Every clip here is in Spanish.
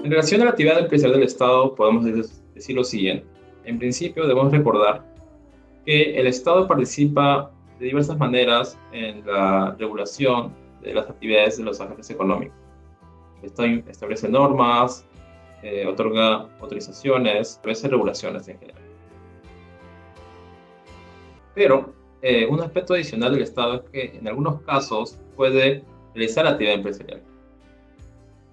En relación a la actividad empresarial del Estado, podemos decir lo siguiente. En principio, debemos recordar que el Estado participa de diversas maneras en la regulación de las actividades de los agentes económicos. El Estado establece normas, otorga autorizaciones, establece regulaciones en general. Pero un aspecto adicional del Estado es que en algunos casos puede realizar actividad empresarial.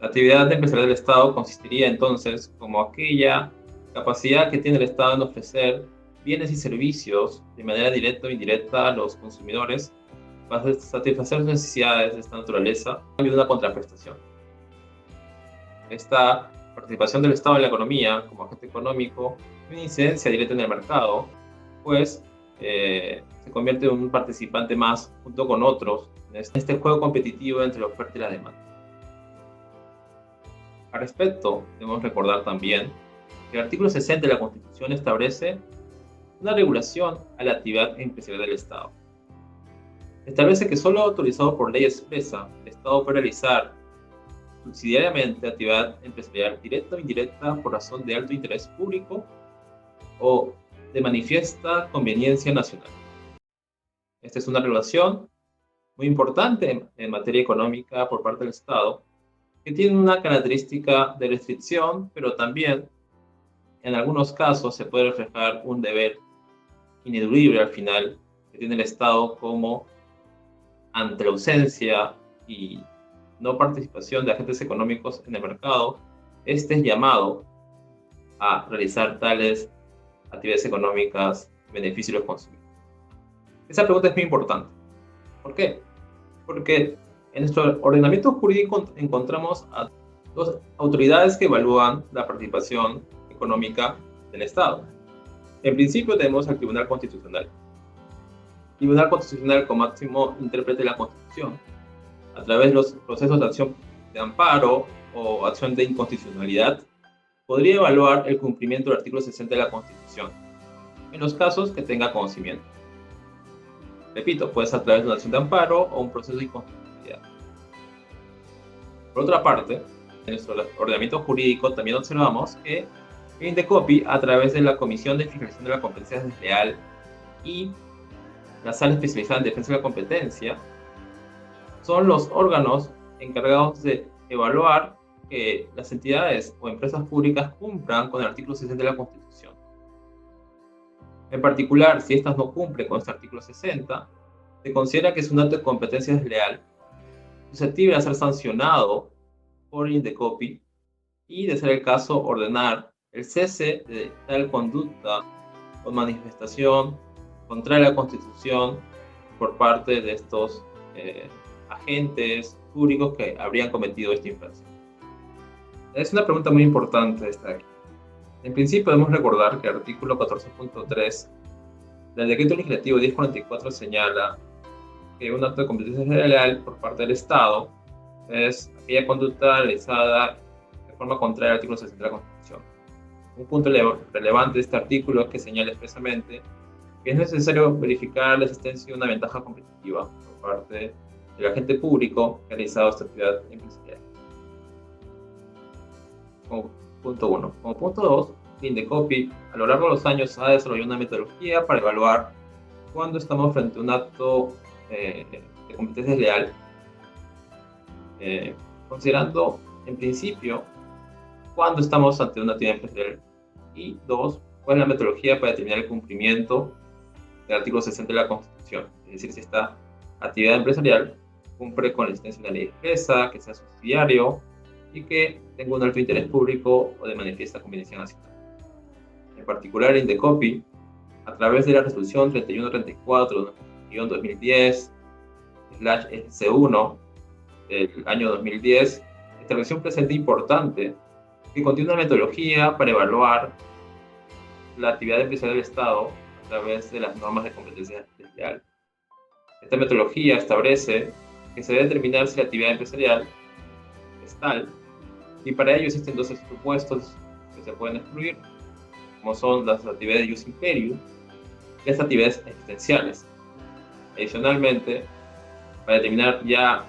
La actividad empresarial del Estado consistiría entonces como aquella capacidad que tiene el Estado en ofrecer bienes y servicios de manera directa o indirecta a los consumidores para satisfacer sus necesidades de esta naturaleza y de una contraprestación. Esta participación del Estado en la economía como agente económico tiene incidencia directa en el mercado, pues se convierte en un participante más junto con otros en este juego competitivo entre la oferta y la demanda. Al respecto, debemos recordar también que el artículo 60 de la Constitución establece una regulación a la actividad empresarial del Estado. Establece que solo autorizado por ley expresa, el Estado puede realizar subsidiariamente actividad empresarial directa o indirecta por razón de alto interés público o de manifiesta conveniencia nacional. Esta es una regulación muy importante en materia económica por parte del Estado, que tiene una característica de restricción, pero también en algunos casos se puede reflejar un deber ineludible al final que tiene el Estado como, ante la ausencia y no participación de agentes económicos en el mercado, este es llamado a realizar tales actividades económicas en beneficio de los consumidores. Esa pregunta es muy importante. ¿Por qué? Porque en nuestro ordenamiento jurídico encontramos a dos autoridades que evalúan la participación económica del Estado. En principio tenemos al Tribunal Constitucional. El Tribunal Constitucional como máximo intérprete de la Constitución, a través de los procesos de acción de amparo o acción de inconstitucionalidad, podría evaluar el cumplimiento del artículo 60 de la Constitución, en los casos que tenga conocimiento. Repito, puede ser a través de una acción de amparo o un proceso de inconstitucionalidad. Por otra parte, en nuestro ordenamiento jurídico también observamos que el INDECOPI, a través de la Comisión de Fiscalización de la Competencia Desleal y la Sala Especializada en Defensa de la Competencia, son los órganos encargados de evaluar que las entidades o empresas públicas cumplan con el artículo 60 de la Constitución. En particular, si estas no cumplen con este artículo 60, se considera que es un acto de competencia desleal, susceptible de ser sancionado por el INDECOPI y, de ser el caso, ordenar el cese de tal conducta o manifestación contra la Constitución por parte de estos agentes públicos que habrían cometido esta infracción. Es una pregunta muy importante esta aquí. En principio debemos recordar que el artículo 14.3 del Decreto Legislativo 1044 señala que un acto de competencia desleal por parte del Estado es aquella conducta realizada de forma contraria al artículo 60 de la Constitución. Un punto relevante de este artículo es que señala expresamente que es necesario verificar la existencia de una ventaja competitiva por parte del agente público que ha realizado esta actividad empresarial. Como punto 1. Como punto 2, INDECOPI a lo largo de los años ha desarrollado una metodología para evaluar cuándo estamos frente a un acto de competencia desleal, considerando en principio cuándo estamos ante una actividad empresarial y 2, cuál es la metodología para determinar el cumplimiento del artículo 60 de la Constitución, es decir, si esta actividad empresarial cumple con la existencia de una ley expresa, que sea subsidiario y que tenga un alto interés público o de manifiesta conveniencia nacional. En particular, el INDECOPI, a través de la resolución 3134-2010/S1 del año 2010, estableció un precedente importante que contiene una metodología para evaluar la actividad empresarial del Estado a través de las normas de competencia desleal. Esta metodología establece que se debe determinar si la actividad empresarial es tal, y para ello existen dos supuestos que se pueden excluir, como son las actividades de ius imperium y las actividades existenciales. Adicionalmente, para determinar ya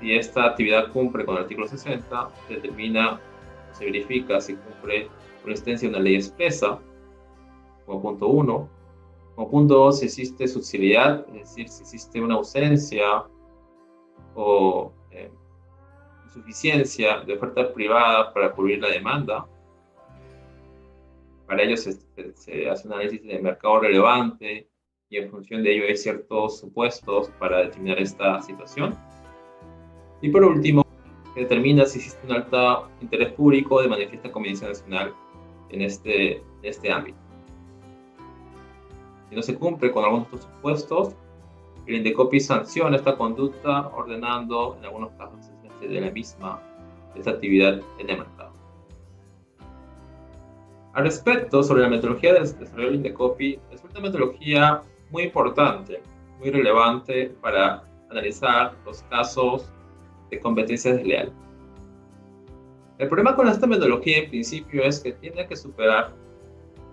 si esta actividad cumple con el artículo 60, se determina se verifica si cumple con la existencia de una ley expresa, como punto 1. Como punto 2, si existe subsidiariedad, es decir, si existe una ausencia o insuficiencia de oferta privada para cubrir la demanda. Para ello se hace un análisis de mercado relevante y en función de ello hay ciertos supuestos para determinar esta situación. Y por último, se determina si existe un alto interés público de manifiesta conveniencia nacional en este ámbito. Si no se cumple con algunos de estos supuestos, el INDECOPI sanciona esta conducta ordenando en algunos casos de la misma esta actividad en el mercado. Al respecto, sobre la metodología del desarrollo del INDECOPI, es una metodología muy importante, muy relevante para analizar los casos de competencia desleal. El problema con esta metodología en principio es que tiene que superar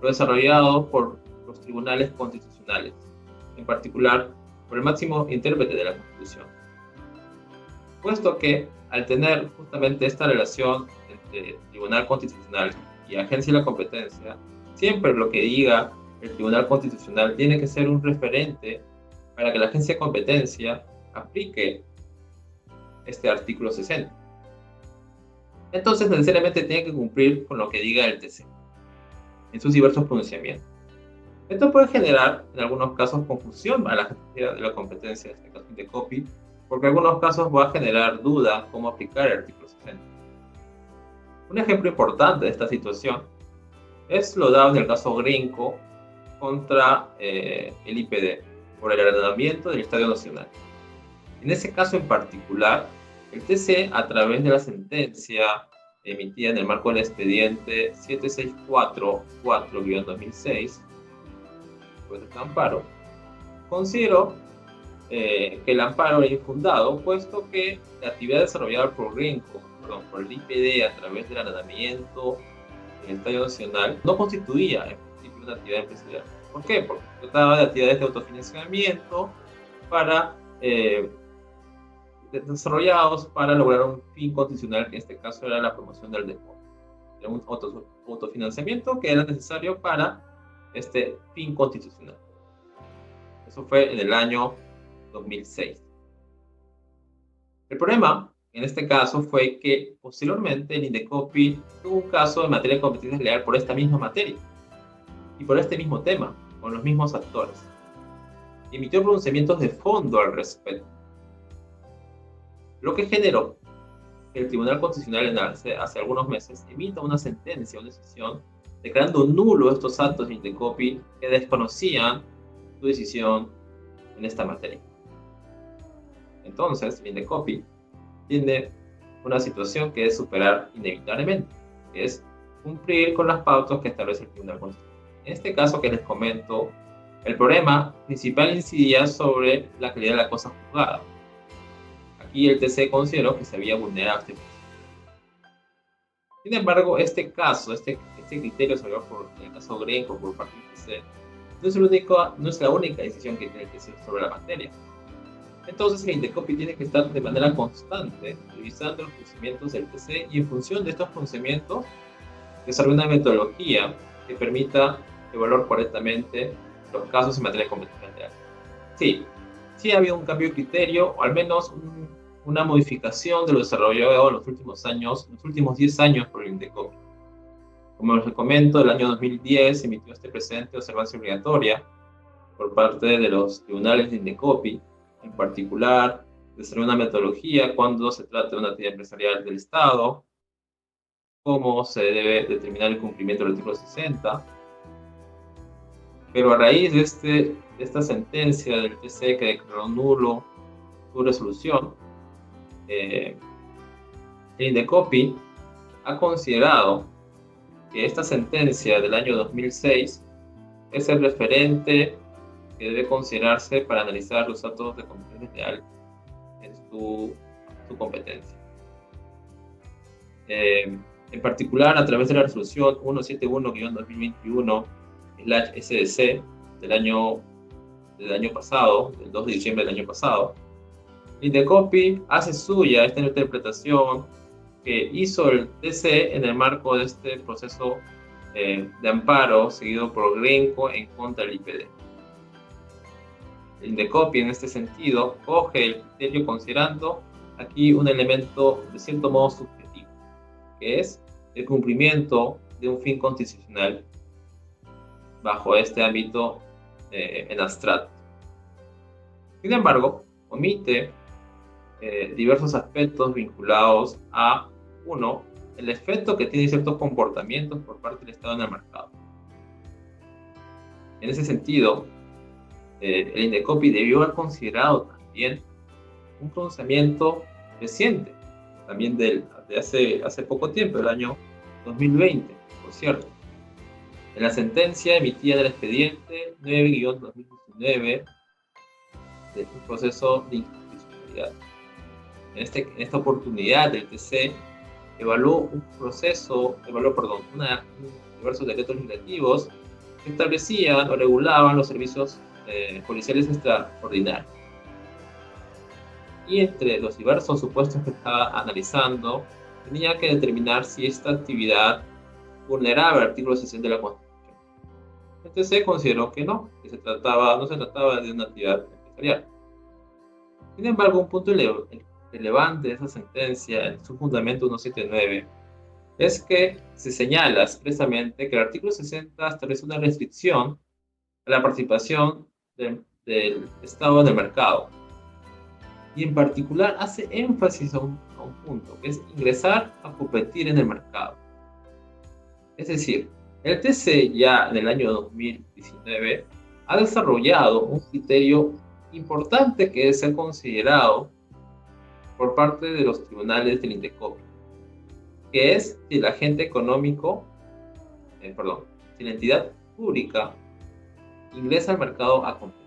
lo desarrollado por los tribunales constitucionales, en particular por el máximo intérprete de la Constitución, puesto que al tener justamente esta relación entre Tribunal Constitucional y Agencia de la Competencia, siempre lo que diga el Tribunal Constitucional tiene que ser un referente para que la Agencia de Competencia aplique este artículo 60. Entonces, necesariamente tiene que cumplir con lo que diga el TC en sus diversos pronunciamientos. Esto puede generar, en algunos casos, confusión a la Agencia de la Competencia, en este caso INDECOPI, porque en algunos casos va a generar duda cómo aplicar el artículo 60. Un ejemplo importante de esta situación es lo dado en el caso Grinco contra el IPD por el arrendamiento del Estadio Nacional. En ese caso en particular, el TC, a través de la sentencia emitida en el marco del expediente 7644-2006, pues el amparo, consideró que el amparo era infundado, puesto que la actividad desarrollada por Grinco, por el IPD a través del arrendamiento del Estadio Nacional, no constituía en principio una actividad empresarial. ¿Por qué? Porque trataba de actividades de autofinanciamiento desarrollados para lograr un fin constitucional, que en este caso era la promoción del deporte. Era un autofinanciamiento que era necesario para este fin constitucional. Eso fue en el año 2006. El problema en este caso fue que posteriormente el INDECOPI tuvo un caso de materia de competencia desleal por esta misma materia y por este mismo tema, con los mismos actores. Emitió pronunciamientos de fondo al respecto, lo que generó que el Tribunal Constitucional hace algunos meses emita una sentencia, una decisión, declarando nulo estos actos de INDECOPI que desconocían su decisión en esta materia. Entonces, el INDECOPI tiene una situación que es superar inevitablemente, que es cumplir con las pautas que establece el Tribunal Constitucional. En este caso que les comento, el problema principal incidía sobre la calidad de la cosa juzgada. Aquí el TC consideró que se había vulnerado este principio. Sin embargo, este criterio salió por el caso Grinco por parte del TC, no es la única decisión que tiene el TC sobre la materia. Entonces, el INDECOPI tiene que estar de manera constante revisando los procedimientos del TC y en función de estos procedimientos desarrolla una metodología que permita evaluar correctamente los casos en materia de competencia real. Sí ha habido un cambio de criterio, o al menos una modificación de lo desarrollado en los últimos años, los últimos 10 años por el INDECOPI. Como les comento, el año 2010 se emitió este precedente de observancia obligatoria por parte de los tribunales de INDECOPI, en particular, desarrollar una metodología cuando se trata de una actividad empresarial del Estado, cómo se debe determinar el cumplimiento del artículo 60. Pero a raíz de esta sentencia del TC que declaró nulo su resolución, el INDECOPI ha considerado que esta sentencia del año 2006 es el referente que debe considerarse para analizar los actos de competencia real en su competencia. En particular, a través de la resolución 171-2021/SDC del año pasado, del 2 de diciembre del año pasado, el INDECOPI hace suya esta interpretación que hizo el TC en el marco de este proceso de amparo seguido por Grenco en contra del IPD. El INDECOPI, en este sentido, coge el criterio considerando aquí un elemento de cierto modo subjetivo, que es el cumplimiento de un fin constitucional bajo este ámbito en abstracto. Sin embargo, omite diversos aspectos vinculados a, uno, el efecto que tienen ciertos comportamientos por parte del Estado en el mercado. En ese sentido, el INDECOPI debió haber considerado también un pronunciamiento reciente, también de hace poco tiempo, el año 2020, por cierto. En la sentencia emitida del expediente 9-2019 del proceso de inconstitucionalidad. En esta oportunidad, el TC evaluó diversos decretos legislativos que establecían o regulaban los servicios policiales extraordinarios. Y entre los diversos supuestos que estaba analizando, tenía que determinar si esta actividad vulneraba el artículo 60 de la Constitución. El TC consideró que no, que no se trataba de una actividad empresarial. Sin embargo, un punto relevante de esa sentencia, en su fundamento 179, es que se señala expresamente que el artículo 60 establece una restricción a la participación del Estado en el mercado. Y en particular hace énfasis a un punto, que es ingresar a competir en el mercado. Es decir, el TC ya en el año 2019 ha desarrollado un criterio importante que es ser considerado por parte de los tribunales del INDECOPI, que es si el agente económico, si la entidad pública ingresa al mercado a competir.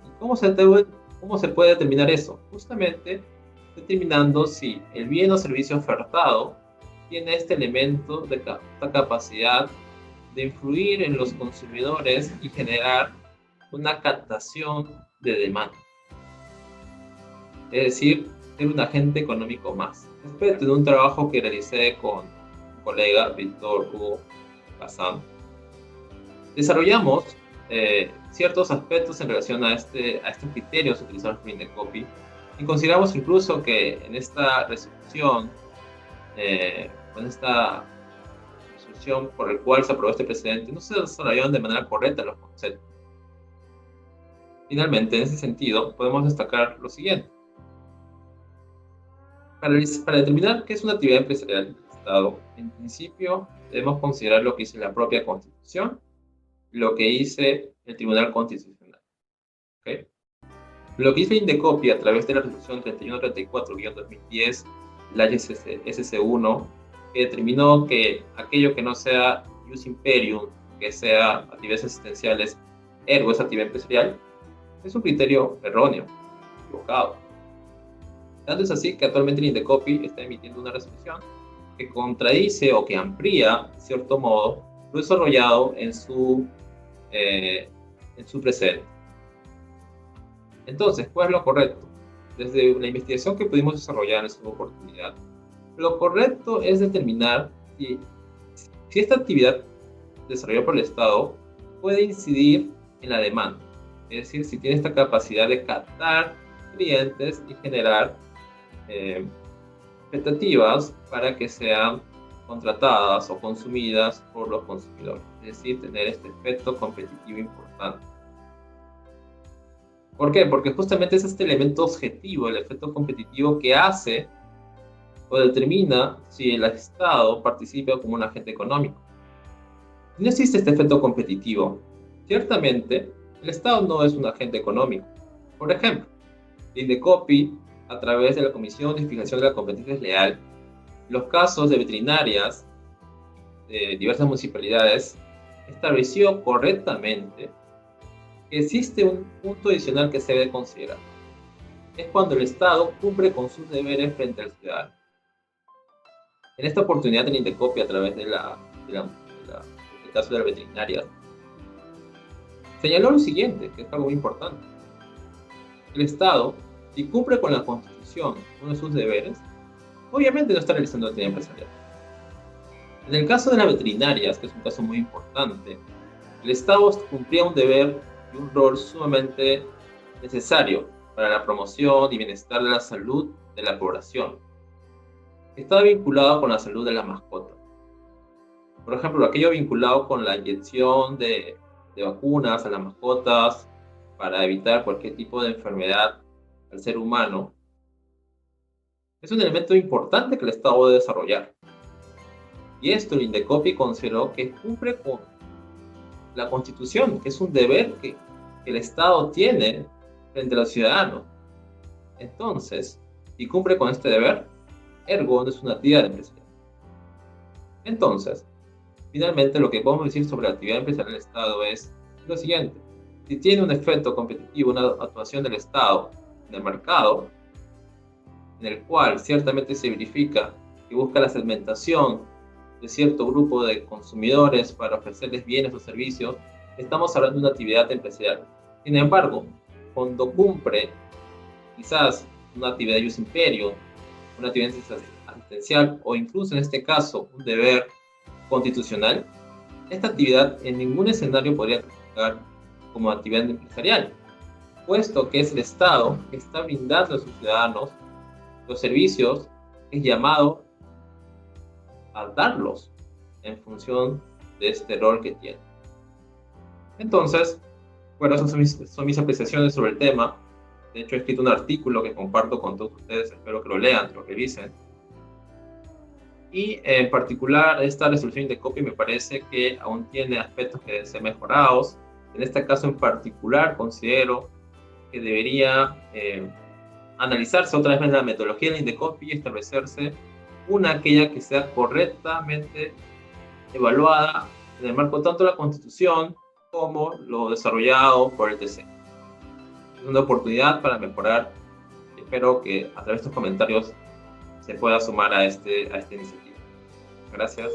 ¿Y cómo se puede determinar eso? Justamente determinando si el bien o servicio ofertado tiene este elemento de esta capacidad de influir en los consumidores y generar una captación de demanda. Es decir, ser un agente económico más. Respecto de un trabajo que realicé con un colega, Víctor Hugo Kazan, desarrollamos ciertos aspectos en relación a estos criterios utilizados por INDECOPI y consideramos incluso que en esta resolución, por el cual se aprobó este precedente, no se desarrollaron de manera correcta los conceptos. Finalmente, en ese sentido, podemos destacar lo siguiente. Para determinar qué es una actividad empresarial del Estado, en principio debemos considerar lo que dice la propia Constitución y lo que dice el Tribunal Constitucional. ¿Okay? Lo que dice INDECOPI a través de la resolución 3134-2010, la SC1, que determinó que aquello que no sea ius imperium, que sea actividades asistenciales, ergo es actividad empresarial, es un criterio erróneo, equivocado. Tanto es así que actualmente el INDECOPI está emitiendo una resolución que contradice o que amplía, de cierto modo, lo desarrollado en su precedente. Entonces, ¿cuál es lo correcto? Desde la investigación que pudimos desarrollar en su oportunidad, lo correcto es determinar si esta actividad desarrollada por el Estado puede incidir en la demanda. Es decir, si tiene esta capacidad de captar clientes y generar expectativas para que sean contratadas o consumidas por los consumidores. Es decir, tener este efecto competitivo importante. ¿Por qué? Porque justamente es este elemento objetivo, el efecto competitivo, que hace o determina si el Estado participa como un agente económico. Si no existe este efecto competitivo, ciertamente el Estado no es un agente económico. Por ejemplo, el INDECOPI, a través de la Comisión de Fijación de la Competencia Desleal, los casos de veterinarias de diversas municipalidades, estableció correctamente que existe un punto adicional que se debe considerar. Es cuando el Estado cumple con sus deberes frente al ciudadano. En esta oportunidad, el INDECOPI, a través del caso de la veterinaria, señaló lo siguiente, que es algo muy importante. El Estado, si cumple con la Constitución uno de sus deberes, obviamente no está realizando actividad empresarial. En el caso de las veterinarias, que es un caso muy importante, el Estado cumplía un deber y un rol sumamente necesario para la promoción y bienestar de la salud de la población. Estaba vinculado con la salud de la mascota. Por ejemplo, aquello vinculado con la inyección de vacunas a las mascotas para evitar cualquier tipo de enfermedad al ser humano, es un elemento importante que el Estado debe desarrollar. Y esto el Indecopi consideró que cumple con la Constitución, que es un deber que el Estado tiene frente a los ciudadanos. Entonces, si cumple con este deber, ergo no es una actividad empresarial. Entonces, finalmente lo que podemos decir sobre la actividad empresarial del Estado es lo siguiente: si tiene un efecto competitivo, una actuación del Estado en el mercado, en el cual ciertamente se verifica que busca la segmentación de cierto grupo de consumidores para ofrecerles bienes o servicios, estamos hablando de una actividad empresarial. Sin embargo, cuando cumple quizás una actividad de ius imperio, una actividad asistencial o incluso en este caso un deber constitucional, esta actividad en ningún escenario podría clasificar como actividad empresarial, puesto que es el Estado que está brindando a sus ciudadanos los servicios que es llamado a darlos en función de este rol que tiene. Entonces, bueno, esas son mis apreciaciones sobre el tema. De hecho, he escrito un artículo que comparto con todos ustedes, espero que lo lean, lo revisen. Y en particular, esta resolución de Indecopi me parece que aún tiene aspectos que deben ser mejorados. En este caso en particular, considero que debería analizarse otra vez la metodología del Indecopi y establecerse aquella que sea correctamente evaluada en el marco tanto de la Constitución como lo desarrollado por el TC. Es una oportunidad para mejorar. Espero que a través de estos comentarios se pueda sumar a esta iniciativa. Gracias.